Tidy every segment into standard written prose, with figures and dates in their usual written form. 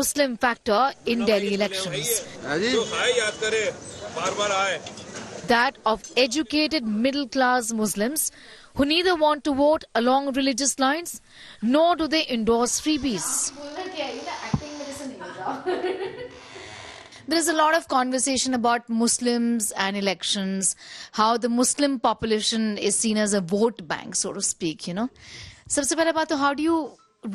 Muslim factor in Delhi elections. That of educated middle-class Muslims who neither want to vote along religious lines nor do they endorse freebies. There is a lot of conversation about Muslims and elections, how the Muslim population is seen as a vote bank, so to speak, you know. Sabse pehle baat to, how do you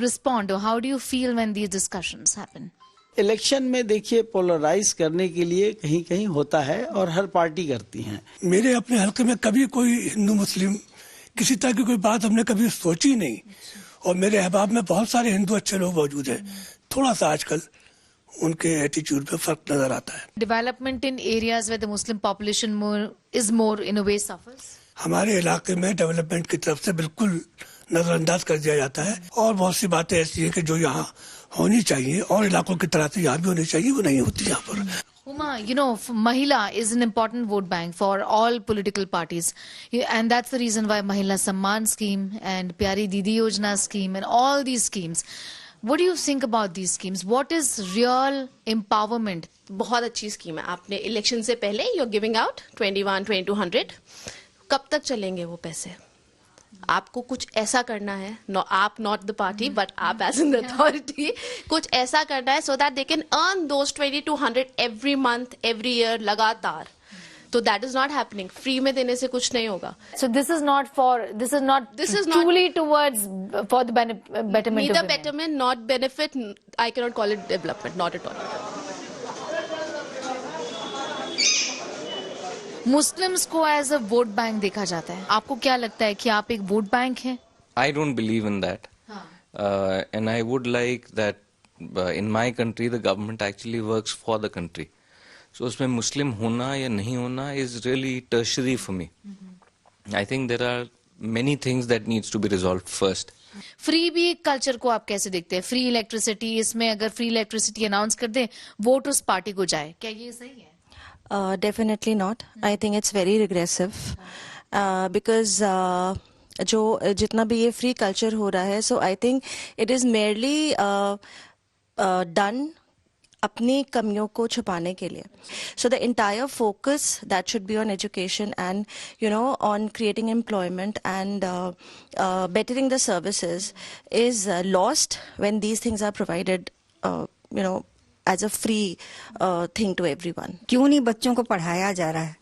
respond or how do you feel when these discussions happen? Election में देखिए polarise करने के लिए कहीं कहीं होता है और हर पार्टी करती है। मेरे अपने हल्के में कभी कोई हिंदू मुस्लिम किसी तरह की कोई बात हमने कभी सोची नहीं और मेरे अहबाब में बहुत सारे हिंदू अच्छे लोग मौजूद हैं। थोड़ा सा आजकल उनके एटीट्यूड पे फर्क नजर आता है। Development in areas where the Muslim population is more in a way suffers. हमारे इलाके में डेवलपमेंट की तरफ से बिल्कुल नजरअंदाज कर दिया जाता है और बहुत सी बातें ऐसी हैं कि जो यहाँ होनी चाहिए और इलाकों की तरह से यहाँ भी होनी चाहिए, वो नहीं होती यहाँ पर। Uma, you know, Mahila is an important vote bank for all political parties. And that's the reason why Mahila Samman scheme and Pyari Didi Yojana scheme and all these schemes. What do you think about these schemes? What is real empowerment? बहुत अच्छी scheme है। आपने election से पहले you are giving out 21-2200। कब तक चलेंगे वो पैसे? आपको कुछ ऐसा करना है, आप नॉट द पार्टी बट आप एज एन अथॉरिटी कुछ ऐसा करना है so that they can earn those 2200 every month every year लगातार। तो that is not happening. Free में देने से कुछ नहीं होगा। So this is not truly towards for the betterment. Neither betterment, not benefit. I cannot call it development, not at all. Muslims को as a vote bank देखा जाता है। आपको क्या लगता है कि आप एक vote bank हैं? I don't believe in that. And I would like that in my country the government actually works for the country. So उसमें मुस्लिम होना या नहीं होना is really tertiary for me. I think there are many things that needs to be resolved first. Free भी culture को आप कैसे देखते हैं? फ्री इलेक्ट्रिसिटी, इसमें अगर फ्री इलेक्ट्रिसिटी अनाउंस कर दे, वोट उस पार्टी को जाए, क्या ये सही है? Definitely not. I think it's very regressive because जो जितना भी ये फ्री कल्चर हो रहा है, so I think it is merely done अपनी कमियों को छुपाने के लिए. So the entire focus that should be on education and on creating employment and bettering the services is lost when these things are provided as a free thing to everyone. क्यों नहीं बच्चों को पढ़ाया जा रहा है?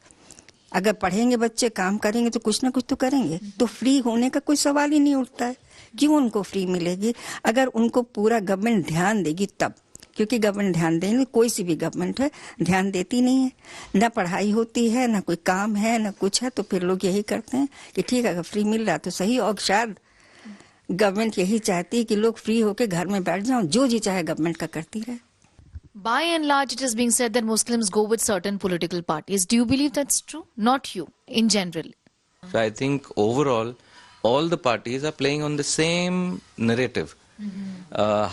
अगर पढ़ेंगे बच्चे, काम करेंगे तो कुछ ना कुछ तो करेंगे. तो फ्री होने का कोई सवाल ही नहीं उठता है. क्यों उनको फ्री मिलेगी? अगर उनको पूरा गवर्नमेंट ध्यान देगी तब, क्योंकि गवर्नमेंट ध्यान देंगे, कोई सी भी गवर्नमेंट है ध्यान देती नहीं है. ना पढ़ाई होती है, ना कोई काम है, ना कुछ है. तो फिर लोग यही करते हैं कि ठीक है अगर फ्री मिल रहा तो सही. और शायद गवर्नमेंट यही चाहती है कि लोग फ्री होकर घर में बैठ जाओ, जो जी चाहे गवर्नमेंट का करती रहे. By and large, it is being said that Muslims go with certain political parties. Do you believe that's true? Not you, in general. So I think overall, all the parties are playing on the same narrative.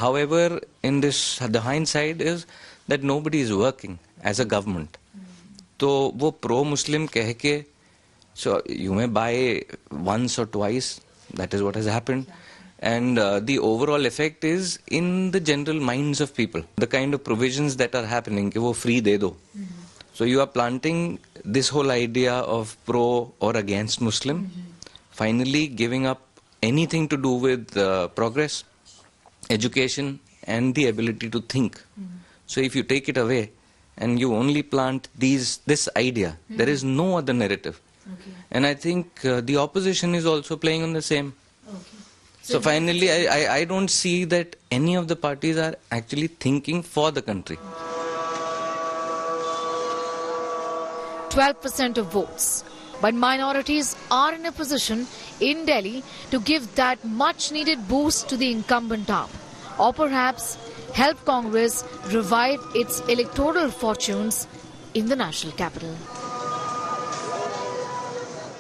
However, in this, the hindsight is that nobody is working as a government. तो वो pro-Muslim कह के, so you may buy once or twice, that is what has happened. And the overall effect is in the general minds of people. The kind of provisions that are happening, कि वो free दे दो. So you are planting this whole idea of pro or against Muslim, finally giving up anything to do with progress, education and the ability to think. So if you take it away and you only plant this idea, there is no other narrative. And I think the opposition is also playing on the same. So finally, I don't see that any of the parties are actually thinking for the country. 12% of votes. But minorities are in a position in Delhi to give that much needed boost to the incumbent arm. Or perhaps help Congress revive its electoral fortunes in the national capital.